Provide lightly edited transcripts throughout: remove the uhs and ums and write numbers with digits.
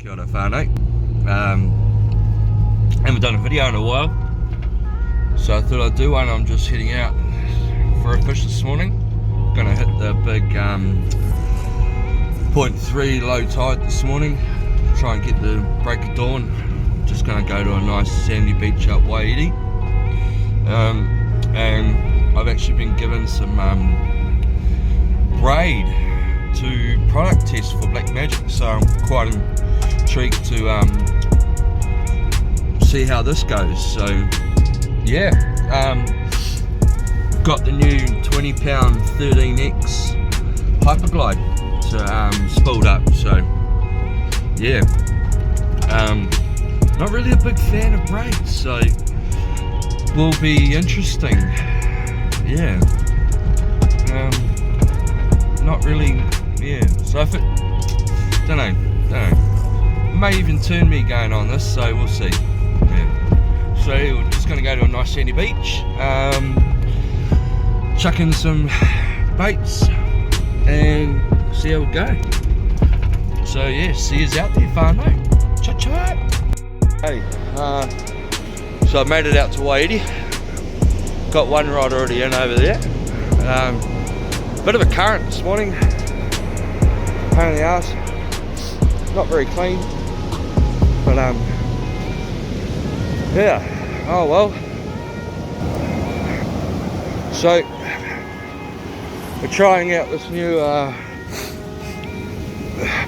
Kia ora whānau. Haven't done a video in a while, so I thought I'd do one. I'm just heading out for a fish this morning. Gonna hit the big 0.3 low tide this morning. Try and get the break of dawn. Just gonna go to a nice sandy beach up Waiiti. And I've actually been given some braid to product test for Black Magic, so I'm quite intrigued to see how this goes. So yeah, got the new 20 pound 13X Hyperglide spooled up, so yeah, not really a big fan of braids, so will be interesting. Yeah, not really. Yeah, so if it, don't know, may even turn me going on this, so we'll see. Yeah. So we're just going to go to a nice sandy beach, chuck in some baits and see how we go. So yeah, see yous out there, whānau. Cha cha. Hey, so I made it out to Waiiti. Got one rod already in over there. Bit of a current this morning. Pain in the ass. Not very clean, but yeah. Oh well. So we're trying out this new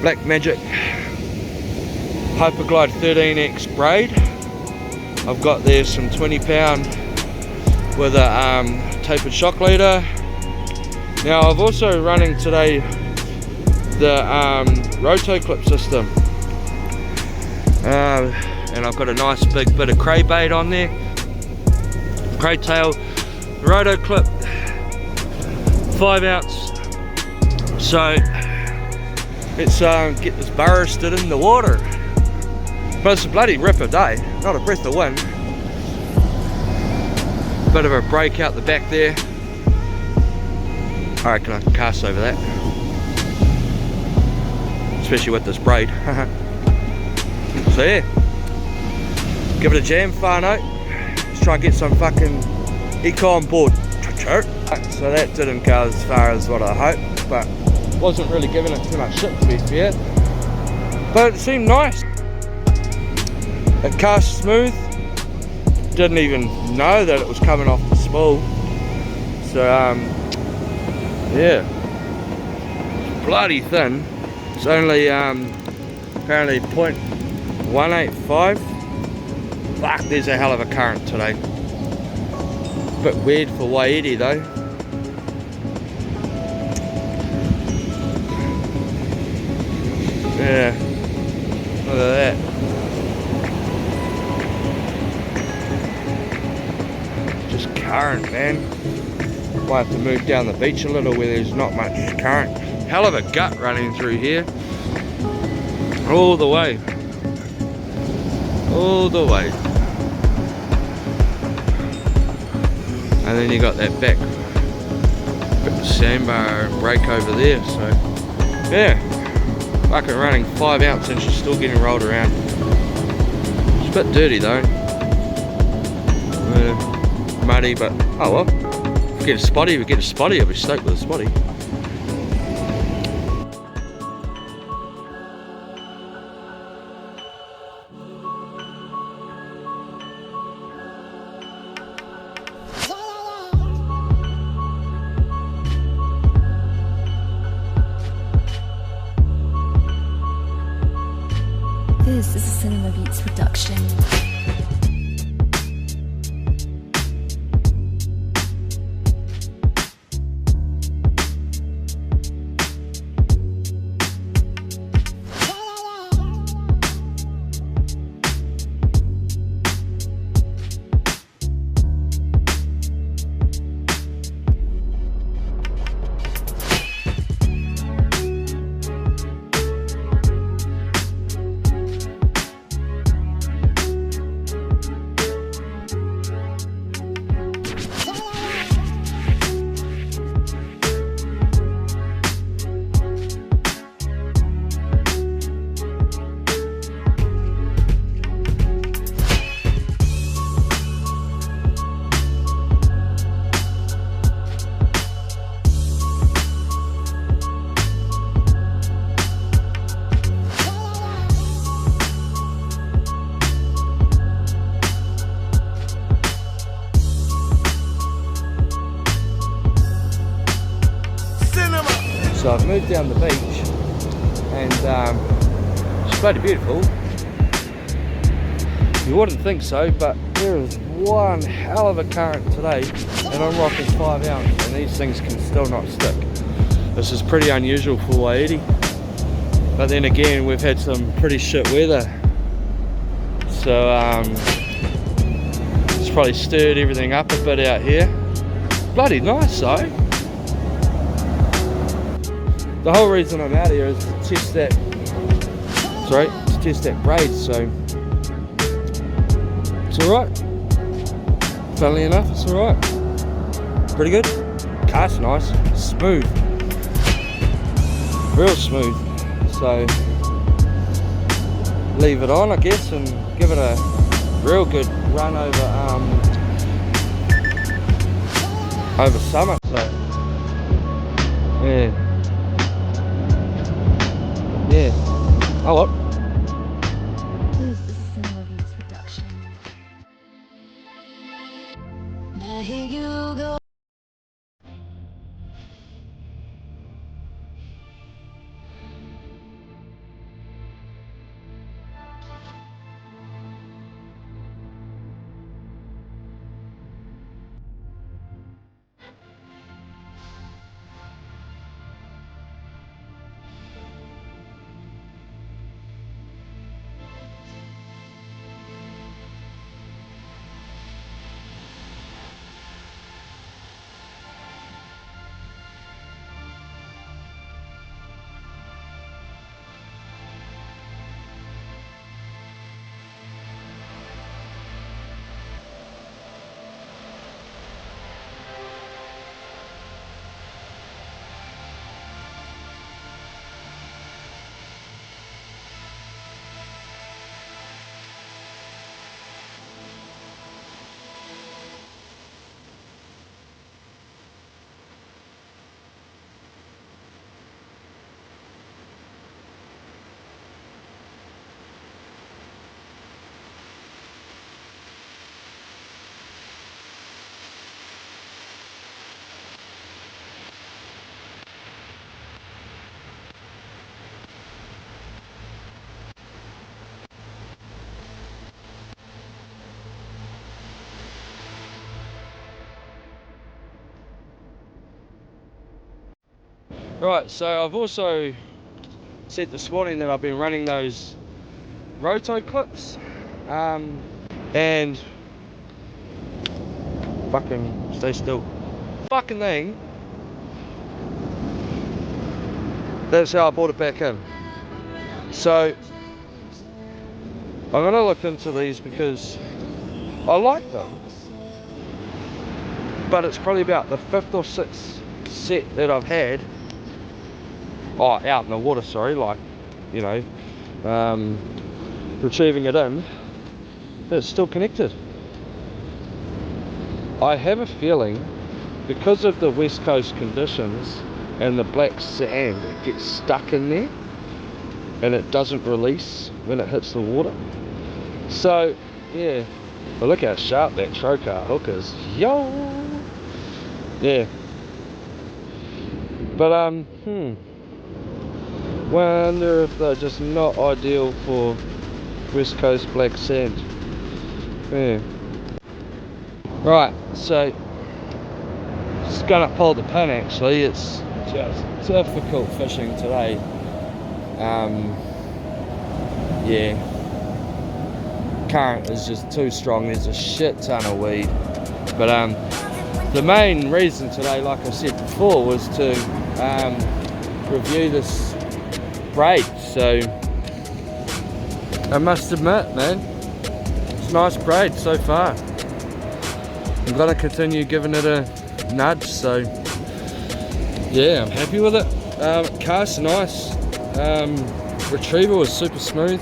Black Magic Hyperglide 13X braid. I've got there some 20 pound with a tapered shock leader. Now I've also running today the roto clip system, and I've got a nice big bit of cray bait on there, cray tail, roto clip, 5 ounce. So let's get this burrow stood in the water. But it's a bloody ripper day, not a breath of wind. Bit of a break out the back there. I reckon I can cast over that, especially with this braid. So yeah, give it a jam, whānau. Let's try and get some fucking eco on board. So that didn't go as far as what I hoped, but wasn't really giving it too much shit, to be fair. But it seemed nice. It cast smooth. Didn't even know that it was coming off the spool. So yeah, bloody thin. It's only apparently 0.185. Fuck, there's a hell of a current today. Bit weird for Waiiti though. Yeah, look at that. Just current, man. Might have to move down the beach a little where there's not much current. Hell of a gut running through here. All the way. All the way. And then you got that back bit of sandbar and break over there. So yeah, fucking running 5 ounce and she's still getting rolled around. It's a bit dirty though. Muddy, but oh well. If we get a spotty, I'll be stoked with a spotty. This is a Cinema Beats production. So I've moved down the beach, and it's bloody beautiful. You wouldn't think so, but there is one hell of a current today, and I'm rocking 5 ounce, and these things can still not stick. This is pretty unusual for Waiheke, but then again, we've had some pretty shit weather, so it's probably stirred everything up a bit out here. Bloody nice though. The whole reason I'm out here is to test that, braid, so it's alright. Funnily enough, it's alright. Pretty good. Cast nice, smooth, real smooth. So leave it on, I guess, and give it a real good run over summer. So yeah. Oh what? This is a Cinema Beats production. Now here you go. Right, so I've also said this morning that I've been running those roto clips, and fucking stay still. Fucking thing. That's how I brought it back in. So I'm gonna look into these because I like them, but it's probably about the 5th or 6th set that I've had. Oh, out in the water, sorry, like, you know, retrieving it in, it's still connected. I have a feeling because of the west coast conditions and the black sand, it gets stuck in there and it doesn't release when it hits the water. So yeah, but look how sharp that trocar hook is. Yo, yeah. But wonder if they're just not ideal for west coast black sand. Yeah. Right, so just gonna pull the pin. Actually, it's just difficult fishing today. Yeah, current is just too strong. There's a shit ton of weed, but the main reason today, like I said before, was to review this braid. So I must admit, man, it's nice braid so far. I'm gonna continue giving it a nudge, so yeah, I'm happy with it. Cast nice, retrieval was super smooth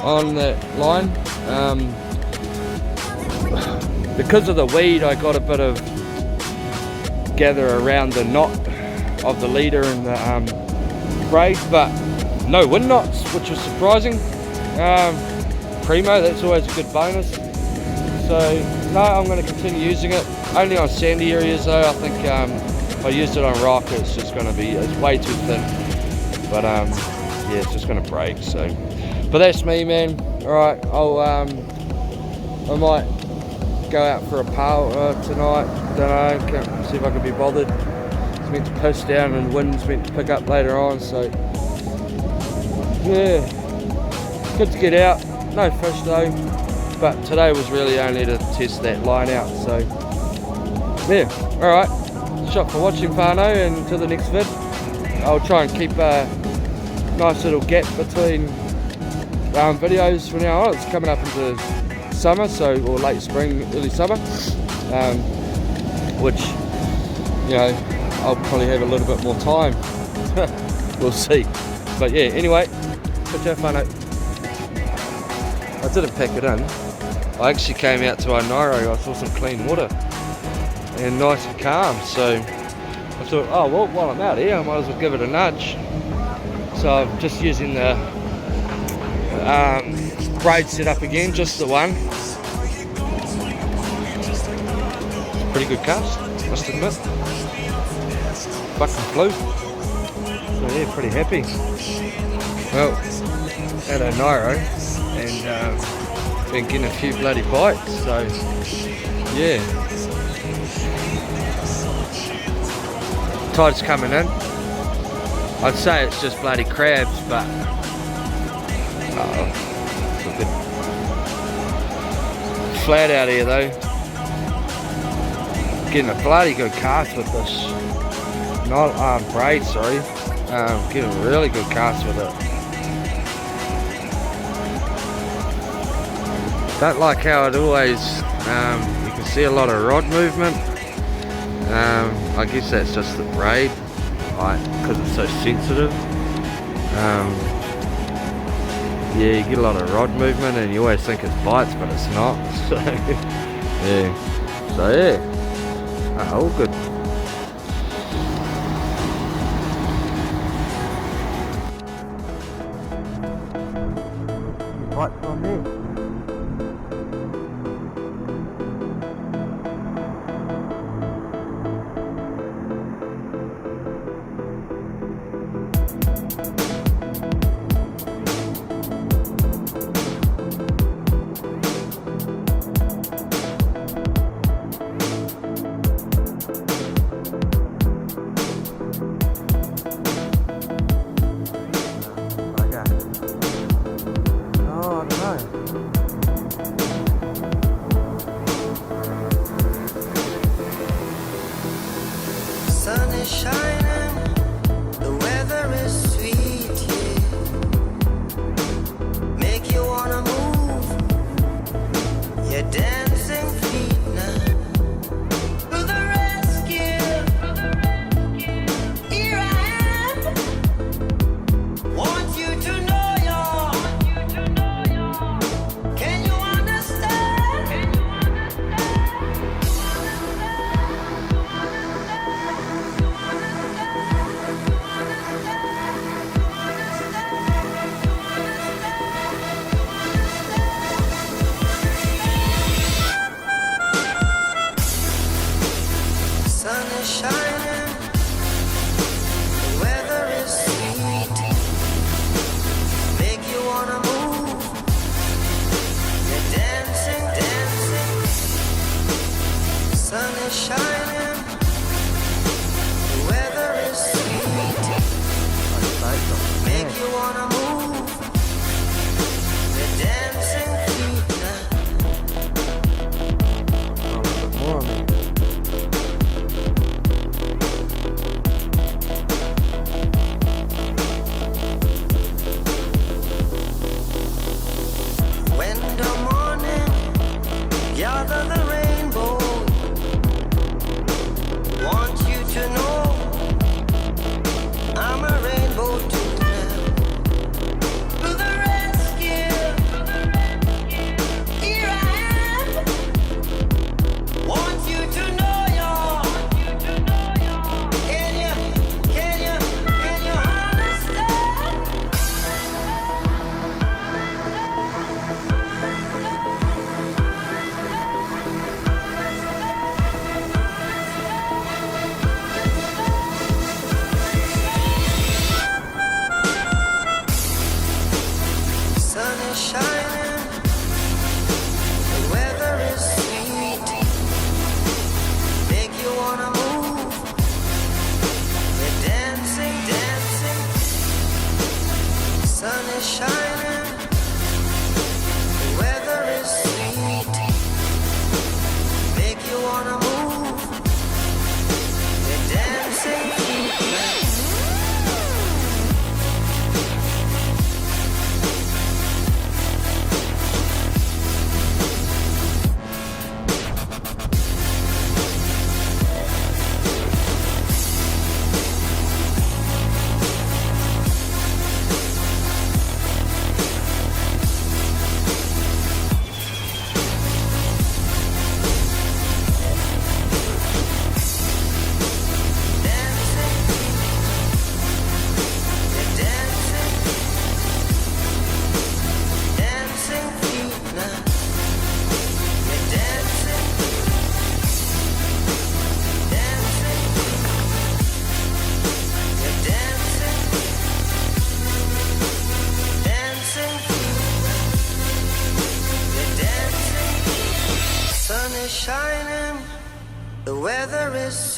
on that line. Because of the weed, I got a bit of gather around the knot of the leader and the braid, but no wind knots, which was surprising. Primo, that's always a good bonus. So no, I'm going to continue using it only on sandy areas though. I think If I used it on rock, it's just gonna be, it's way too thin. But yeah, it's just gonna break. So, but that's me, man. All right, I might go out for a power tonight. Don't know. Can't see if I can be bothered. It's meant to push down and wind's meant to pick up later on. So yeah, good to get out. No fish though. But today was really only to test that line out. So yeah, all right. Shot for watching, whānau, and until the next vid. I'll try and keep a nice little gap between videos from now on. It's coming up into summer, so, or late spring, early summer, which, you know, I'll probably have a little bit more time. We'll see. But yeah, anyway, good whānau. I didn't pack it in. I actually came out to Ainairo. I saw some clean water and nice and calm, so I thought, oh well, while I'm out here I might as well give it a nudge. So I'm just using the braid setup again, just the one. Pretty good cast, must admit. Fucking flew. So yeah, pretty happy. Well, at Ainairo, and been getting a few bloody bites, so yeah. Tide's coming in. I'd say it's just bloody crabs, but it's a bit flat out here though. Getting a bloody good cast with this, not braid, sorry. Getting a really good cast with it. Don't like how it always, you can see a lot of rod movement. I guess that's just the braid, because it's so sensitive. Yeah, you get a lot of rod movement and you always think it's bites, but it's not. So yeah, all good. Bites on there. Oh, I don't know.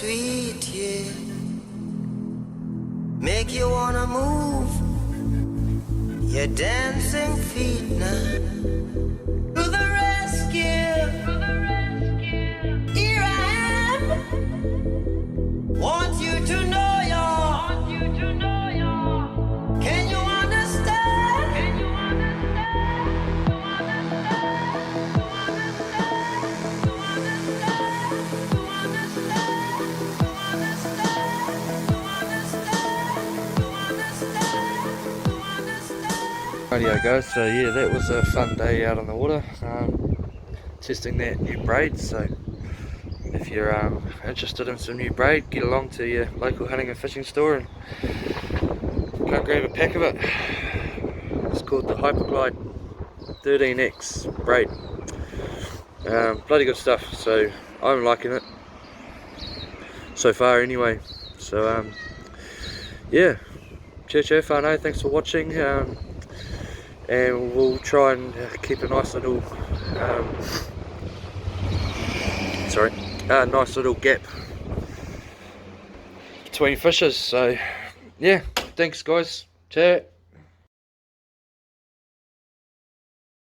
sweet, yeah. Make you wanna move your dancing feet now. To the rescue, here I am. Want you to know you're. Can you understand? Radio guys, so yeah, that was a fun day out on the water, testing that new braid. So if you're interested in some new braid, get along to your local hunting and fishing store and go grab a pack of it. It's called the Hyperglide 13X braid. Bloody good stuff, so I'm liking it so far anyway. So yeah, ciao whanau, thanks for watching, and we'll try and keep a nice little nice little gap between fishes. So yeah, thanks guys, ciao.